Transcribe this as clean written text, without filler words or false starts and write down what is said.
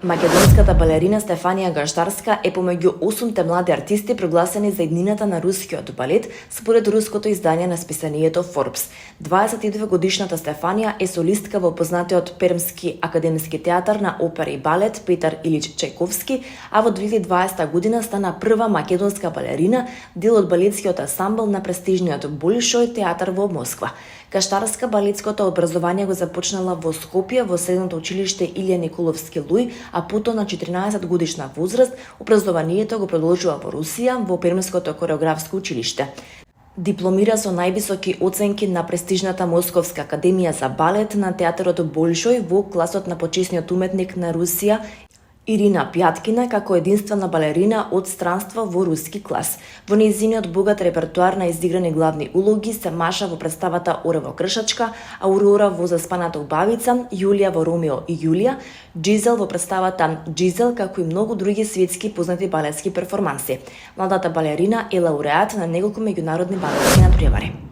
Македонската балерина Стефанија Гаштарска е помеѓу 8 млади артисти прогласени за иднината на рускиот балет, според руското издание на списанието Forbes. 22-годишната Стефанија е солистка во познатиот Пермски академски театар на опера и балет Петар Илич Чајковски, а во 2020 година стана прва македонска балерина, дел од балетскиот ансамбл на престижниот Болшој театар во Москва. Гаштарска балетското образование го започнала во Скопје во средното училиште Илија Николовски Луј, а потоа на 14 годишна возраст образованието го продолжува во Русија во Пермското хореографско училиште. Дипломира со највисоки оценки на престижната Московска академија за балет на театарот Болшој во класот на почесниот уметник на Русија Ирина Пјаткина како единствена балерина од странство во руски клас. Во нејзиниот богат репертоар на изиграни главни улоги се Маша во представата Орево Кршачка, Аурора во Заспаната убавица, Јулија во Ромео и Јулија, Джизел во представата Джизел, како и многу други светски познати балетски перформанси. Младата балерина е лауреат на неколку меѓународни балетски натпревари.